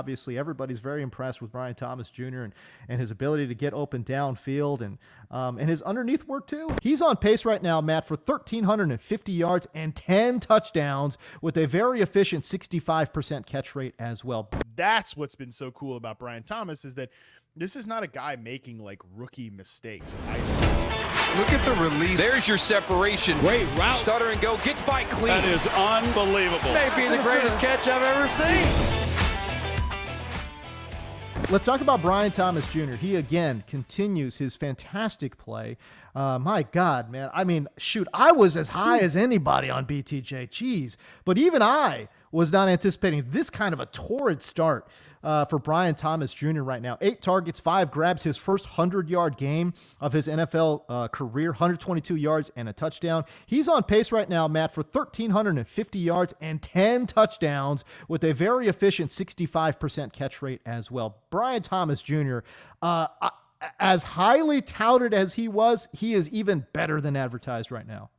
obviously everybody's very impressed with Brian Thomas Jr. and his ability to get open downfield and his underneath work too. He's on pace right now, Matt, for 1,350 yards and 10 touchdowns with a very efficient 65% catch rate as well. That's what's been so cool about Brian Thomas, is that this is not a guy making like rookie mistakes. Look at the release. There's your separation. Great route. Stutter and go. Gets by clean. That is unbelievable. Maybe the greatest catch I've ever seen. Let's talk about Brian Thomas Jr. He, again, continues his fantastic play. My God, man. I mean, shoot, I was as high as anybody on BTJ. Jeez. But even I was not anticipating this kind of a torrid start for Brian Thomas Jr. right now. 8 targets, 5 grabs, his first 100-yard game of his NFL career, 122 yards and a touchdown. He's on pace right now, Matt, for 1,350 yards and 10 touchdowns with a very efficient 65% catch rate as well. Brian Thomas Jr., as highly touted as he was, he is even better than advertised right now.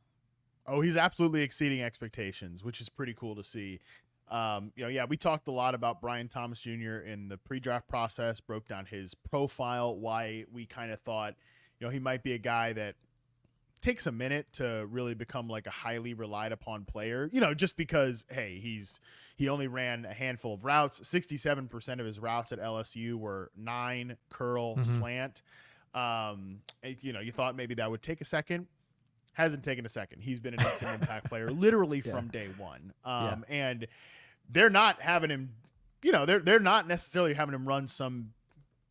Oh, he's absolutely exceeding expectations, which is pretty cool to see. We talked a lot about Brian Thomas Jr. in the pre-draft process, broke down his profile, why we kind of thought, he might be a guy that takes a minute to really become like a highly relied upon player, just because, hey, he only ran a handful of routes. 67% of his routes at LSU were 9 curl slant. You thought maybe that would take a second. Hasn't taken a second. He's been an instant impact player literally from day one. And they're not having him, they're not necessarily having him run some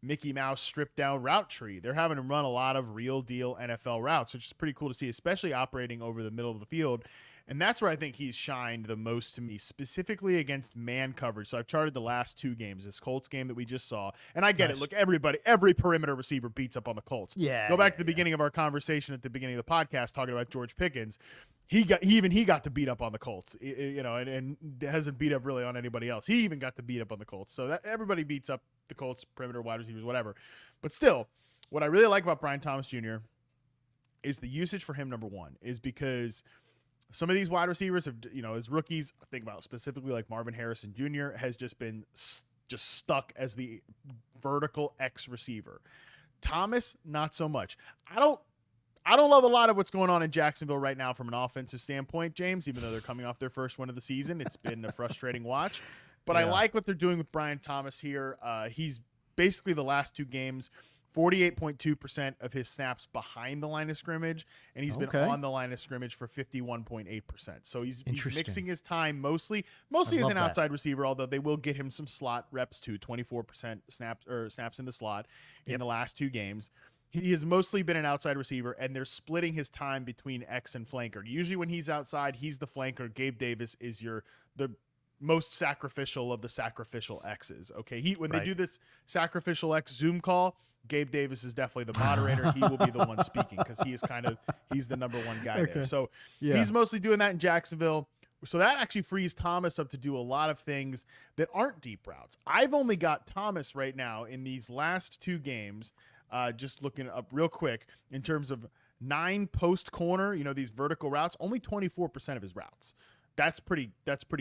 Mickey Mouse stripped down route tree. They're having him run a lot of real deal NFL routes, which is pretty cool to see, especially operating over the middle of the field. And that's where I think he's shined the most to me, specifically against man coverage. So I've charted the last 2 games, this Colts game that we just saw. And I get it. Look, every perimeter receiver beats up on the Colts. Go back to the beginning of our conversation at the beginning of the podcast talking about George Pickens. He got to beat up on the Colts, and hasn't beat up really on anybody else. He even got to beat up on the Colts. So that everybody beats up the Colts, perimeter, wide receivers, whatever. But still, what I really like about Brian Thomas Jr. is the usage for him, number one, is because some of these wide receivers have, as rookies, think about specifically like Marvin Harrison Jr. has just been stuck as the vertical X receiver. Thomas, not so much. I don't love a lot of what's going on in Jacksonville right now from an offensive standpoint, James, even though they're coming off their first win of the season. It's been a frustrating watch. But I like what they're doing with Brian Thomas here. He's basically the last 2 games, 48.2% of his snaps behind the line of scrimmage, and he's been on the line of scrimmage for 51.8%. So he's mixing his time mostly as an outside receiver, although they will get him some slot reps too, 24% snaps in the slot in the last 2 games. He has mostly been an outside receiver, and they're splitting his time between X and flanker. Usually when he's outside, he's the flanker. Gabe Davis is the most sacrificial of the sacrificial X's. Okay. When they do this sacrificial X Zoom call, Gabe Davis is definitely the moderator. He will be the one speaking because he's the number one guy there. So he's mostly doing that in Jacksonville. So that actually frees Thomas up to do a lot of things that aren't deep routes. I've only got Thomas right now in these last 2 games, just looking up real quick, in terms of 9 post corner, these vertical routes, only 24% of his routes. That's pretty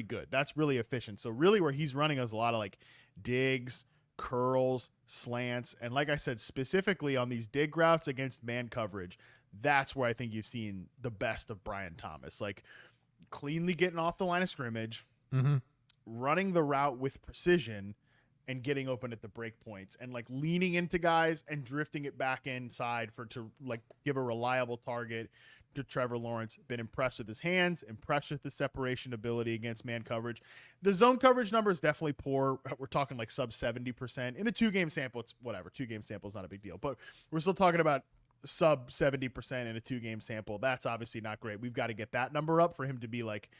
good. That's really efficient. So really where he's running is a lot of like digs, curls, slants, and like I said, specifically on these dig routes against man coverage, that's where I think you've seen the best of Brian Thomas. Like cleanly getting off the line of scrimmage, running the route with precision, and getting open at the break points, and like leaning into guys and drifting it back inside to like give a reliable target to Trevor Lawrence. Been impressed with his hands, impressed with the separation ability against man coverage. The zone coverage number is definitely poor. We're talking like sub 70%. In a 2-game sample, it's whatever. 2-game sample is not a big deal, but we're still talking about sub 70% in a 2-game sample. That's obviously not great. We've got to get that number up for him to be like,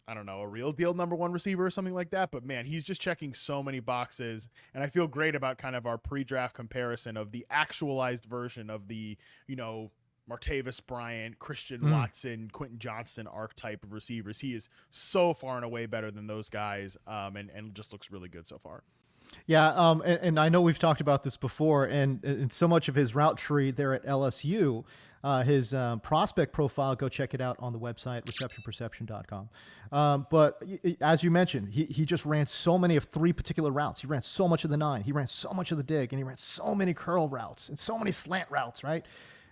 I don't know, a real deal number 1 receiver or something like that. But man, he's just checking so many boxes. And I feel great about kind of our pre-draft comparison of the actualized version of the, Martavis Bryant, Christian Watson, Quentin Johnston archetype of receivers. He is so far and away better than those guys, and just looks really good so far. Yeah, and I know we've talked about this before, and so much of his route tree there at LSU, his prospect profile, go check it out on the website, receptionperception.com. But as you mentioned, he just ran so many of 3 particular routes. He ran so much of the 9. He ran so much of the dig, and he ran so many curl routes and so many slant routes, right?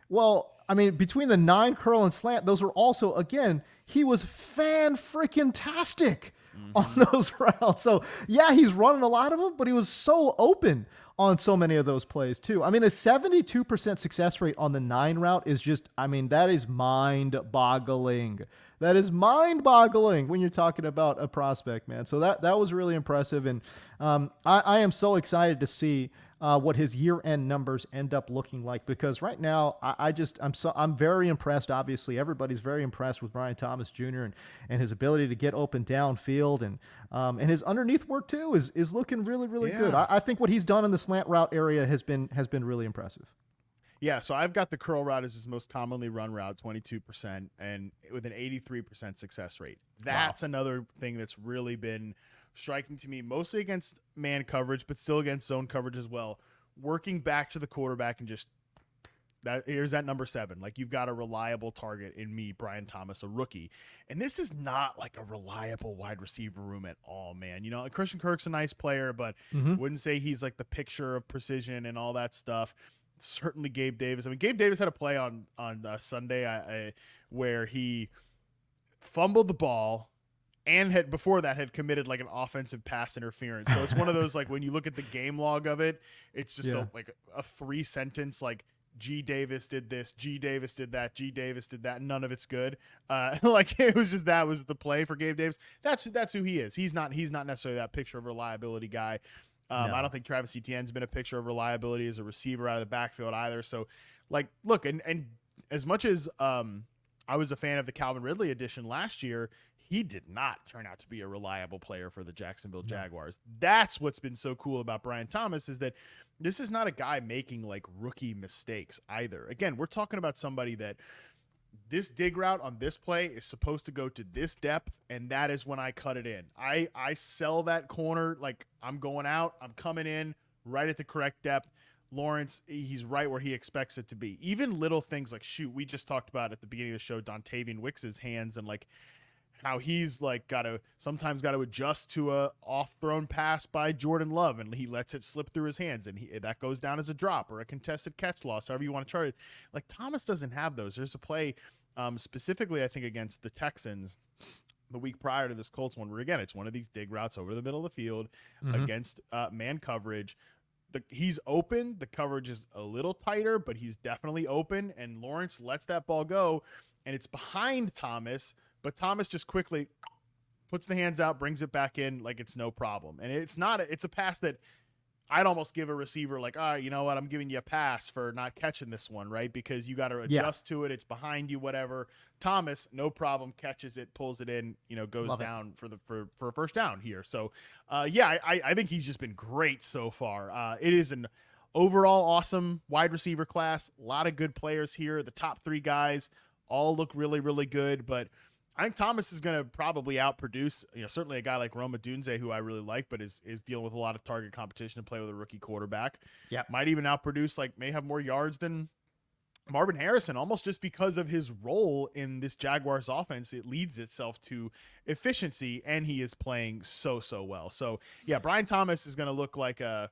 Well, I mean, between the 9 curl and slant, those were also, again, he was fan-freaking-tastic on those routes. So, yeah, he's running a lot of them, but he was so open on so many of those plays, too. I mean, a 72% success rate on the 9 route is just, I mean, that is mind-boggling. That is mind-boggling when you're talking about a prospect, man. So that was really impressive, and I am so excited to see what his year-end numbers end up looking like, because right now I'm very impressed. Obviously, everybody's very impressed with Brian Thomas Jr. and his ability to get open downfield, and his underneath work too is looking really, really good. I think what he's done in the slant route area has been really impressive. Yeah, so I've got the curl route as his most commonly run route, 22%, and with an 83% success rate. That's another thing that's really been striking to me, mostly against man coverage, but still against zone coverage as well. Working back to the quarterback and just here's that number 7. Like, you've got a reliable target in me, Brian Thomas, a rookie. And this is not like a reliable wide receiver room at all, man. You know, Christian Kirk's a nice player, but wouldn't say he's like the picture of precision and all that stuff. Certainly Gabe Davis. I mean, Gabe Davis had a play on Sunday where he fumbled the ball and before that had committed like an offensive pass interference. So it's one of those, like, when you look at the game log of it, it's just a 3-sentence, like, G Davis did this, G Davis did that, G Davis did that. None of it's good. Like, it was just, that was the play for Gabe Davis. That's who he is. He's not necessarily that picture of reliability guy. No. I don't think Travis Etienne's been a picture of reliability as a receiver out of the backfield either. So, like, look, and as much as I was a fan of the Calvin Ridley edition last year, he did not turn out to be a reliable player for the Jacksonville Jaguars. That's what's been so cool about Brian Thomas, is that this is not a guy making like rookie mistakes either. Again, we're talking about somebody that this dig route on this play is supposed to go to this depth, and that is when I cut it in. I sell that corner like I'm going out, I'm coming in right at the correct depth. Lawrence, he's right where he expects it to be. Even little things like, we just talked about at the beginning of the show, Dontavian Wicks's hands, and like how he's like sometimes got to adjust to a off-thrown pass by Jordan Love, and he lets it slip through his hands, and that goes down as a drop or a contested catch loss, however you want to chart it. Like, Thomas doesn't have those. There's a play specifically, I think, against the Texans the week prior to this Colts one, where, again, it's one of these dig routes over the middle of the field against man coverage. He's open. The coverage is a little tighter, but he's definitely open, and Lawrence lets that ball go, and it's behind Thomas, but Thomas just quickly puts the hands out, brings it back in like it's no problem. And it's a pass that I'd almost give a receiver like, all right, you know what, I'm giving you a pass for not catching this one, right? Because you got to adjust to it. It's behind you, whatever. Thomas, no problem, catches it, pulls it in, goes down for a first down here. So, I think he's just been great so far. It is an overall awesome wide receiver class. A lot of good players here. The top 3 guys all look really, really good, but I think Thomas is going to probably outproduce, certainly a guy like Roma Dunze, who I really like, but is dealing with a lot of target competition to play with a rookie quarterback. Yeah, might even outproduce, may have more yards than Marvin Harrison, almost just because of his role in this Jaguars offense. It leads itself to efficiency, and he is playing so well. So yeah, Brian Thomas is going to look like I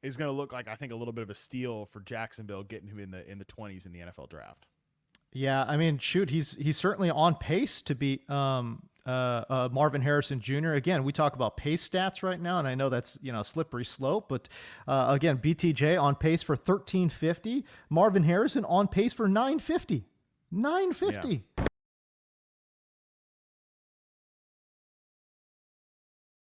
think a little bit of a steal for Jacksonville, getting him in the 20s in the NFL draft. Yeah, I mean, he's certainly on pace to beat Marvin Harrison Jr. Again, we talk about pace stats right now, and I know that's slippery slope, but again, BTJ on pace for 1350, Marvin Harrison on pace for 950. 950.